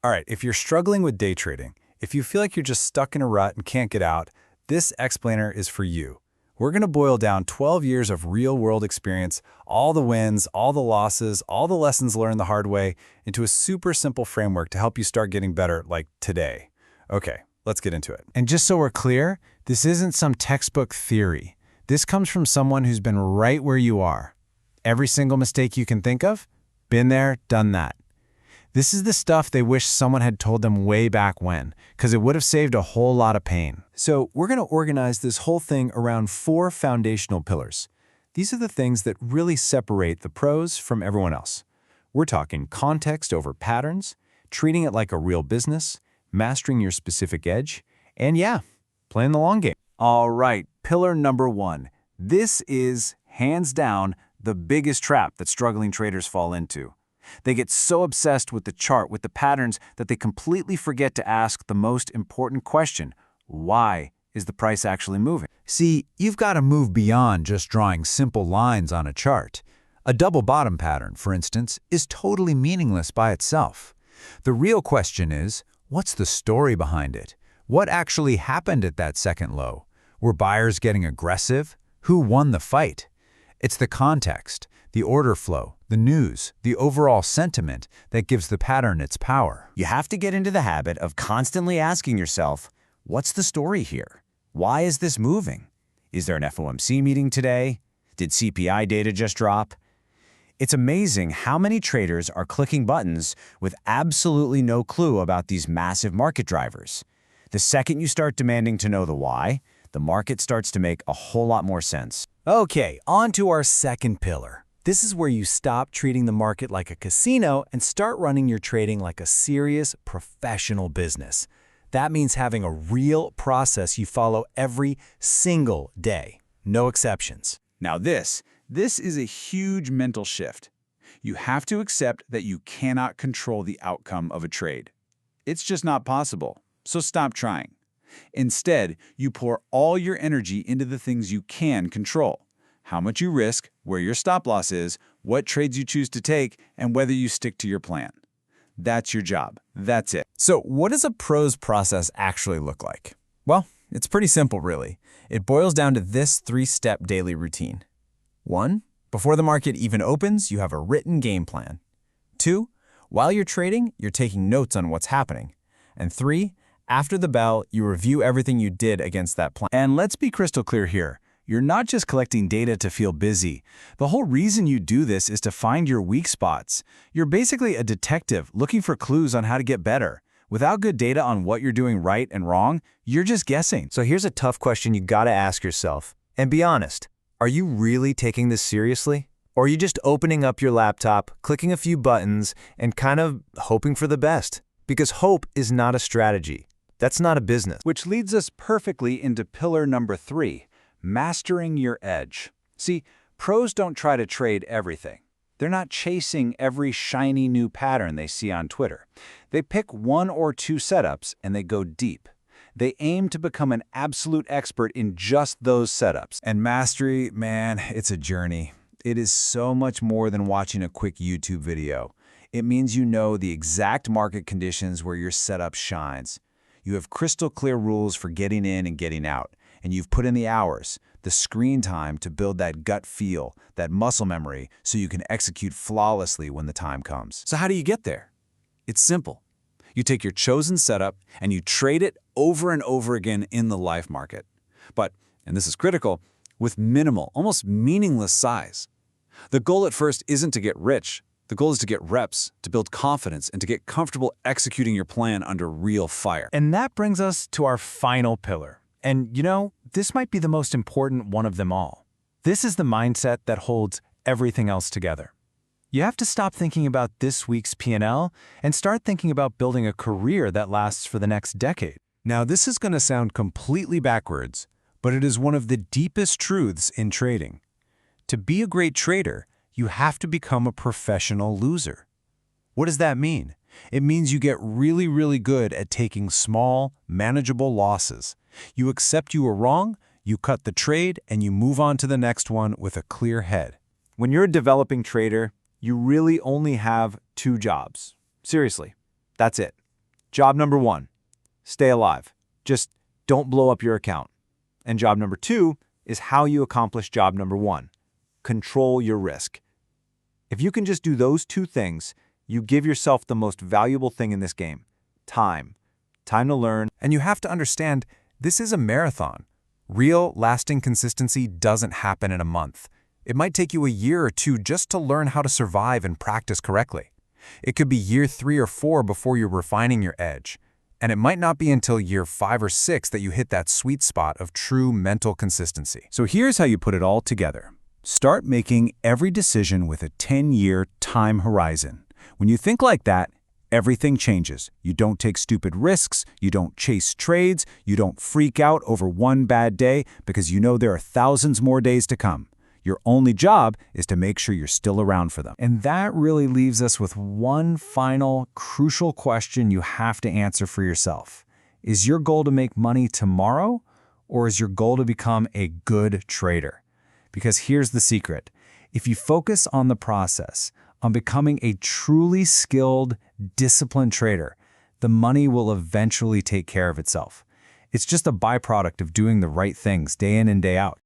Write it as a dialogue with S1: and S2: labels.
S1: All right, if you're struggling with day trading, if you feel like you're just stuck in a rut and can't get out, this explainer is for you. We're going to boil down 12 years of real-world experience, all the wins, all the losses, all the lessons learned the hard way, into a super simple framework to help you start getting better, like today. Okay, let's get into it.
S2: And just so we're clear, this isn't some textbook theory. This comes from someone who's been right where you are. Every single mistake you can think of, been there, done that. This is the stuff they wish someone had told them way back when, because it would have saved a whole lot of pain.
S1: So we're going to organize this whole thing around 4 foundational pillars. These are the things that really separate the pros from everyone else. We're talking context over patterns, treating it like a real business, mastering your specific edge, and yeah, playing the long game. All right, pillar number 1. This is, hands down, the biggest trap that struggling traders fall into. They get so obsessed with the chart, with the patterns, that they completely forget to ask the most important question: why is the price actually moving?
S2: See, you've got to move beyond just drawing simple lines on a chart. A double bottom pattern, for instance, is totally meaningless by itself. The real question is, what's the story behind it? What actually happened at that second low? Were buyers getting aggressive? Who won the fight? It's the context, the order flow, the news, the overall sentiment that gives the pattern its power.
S3: You have to get into the habit of constantly asking yourself, what's the story here? Why is this moving? Is there an FOMC meeting today? Did CPI data just drop? It's amazing how many traders are clicking buttons with absolutely no clue about these massive market drivers. The second you start demanding to know the why, the market starts to make a whole lot more sense.
S1: Okay, on to our second pillar. This is where you stop treating the market like a casino and start running your trading like a serious, professional business. That means having a real process you follow every single day. No exceptions.
S4: Now this is a huge mental shift. You have to accept that you cannot control the outcome of a trade. It's just not possible, so stop trying. Instead, you pour all your energy into the things you can control: how much you risk, where your stop loss is, what trades you choose to take, and whether you stick to your plan. That's your job. That's it.
S2: So what does a pro's process actually look like? Well, it's pretty simple, really. It boils down to this 3-step daily routine. 1. Before the market even opens, you have a written game plan. 2. While you're trading, you're taking notes on what's happening. And 3. After the bell, you review everything you did against that plan.
S1: And let's be crystal clear here. You're not just collecting data to feel busy. The whole reason you do this is to find your weak spots. You're basically a detective looking for clues on how to get better. Without good data on what you're doing right and wrong, you're just guessing.
S5: So here's a tough question you gotta ask yourself. And be honest, are you really taking this seriously? Or are you just opening up your laptop, clicking a few buttons, and kind of hoping for the best? Because hope is not a strategy. That's not a business.
S4: Which leads us perfectly into pillar number 3, mastering your edge. See, pros don't try to trade everything. They're not chasing every shiny new pattern they see on Twitter. They pick 1 or 2 setups and they go deep. They aim to become an absolute expert in just those setups.
S1: And mastery, man, it's a journey. It is so much more than watching a quick YouTube video. It means you know the exact market conditions where your setup shines. You have crystal clear rules for getting in and getting out, and you've put in the hours, the screen time to build that gut feel, that muscle memory, so you can execute flawlessly when the time comes. So how do you get there? It's simple. You take your chosen setup and you trade it over and over again in the live market. But, and this is critical, with minimal, almost meaningless size. The goal at first isn't to get rich. The goal is to get reps, to build confidence, and to get comfortable executing your plan under real fire.
S2: And that brings us to our final pillar. And you know, this might be the most important one of them all. This is the mindset that holds everything else together. You have to stop thinking about this week's P&L and start thinking about building a career that lasts for the next decade.
S1: Now, this is going to sound completely backwards, but it is one of the deepest truths in trading. To be a great trader, you have to become a professional loser. What does that mean? It means you get really, really good at taking small, manageable losses. You accept you were wrong, you cut the trade, and you move on to the next one with a clear head. When you're a developing trader, you really only have 2 jobs. Seriously, that's it.
S5: Job number 1, stay alive. Just don't blow up your account. And job number 2 is how you accomplish job number 1. Control your risk. If you can just do those 2 things, you give yourself the most valuable thing in this game, time. Time to learn.
S2: And you have to understand, this is a marathon. Real, lasting consistency doesn't happen in a month. It might take you a year or 2 just to learn how to survive and practice correctly. It could be year 3 or 4 before you're refining your edge. And it might not be until year 5 or 6 that you hit that sweet spot of true mental consistency.
S1: So here's how you put it all together. Start making every decision with a 10-year time horizon. When you think like that, everything changes. You don't take stupid risks, you don't chase trades, you don't freak out over one bad day because you know there are thousands more days to come. Your only job is to make sure you're still around for them. And that really leaves us with one final, crucial question you have to answer for yourself. Is your goal to make money tomorrow, or is your goal to become a good trader? Because here's the secret. If you focus on the process, on becoming a truly skilled, disciplined trader, the money will eventually take care of itself. It's just a byproduct of doing the right things day in and day out.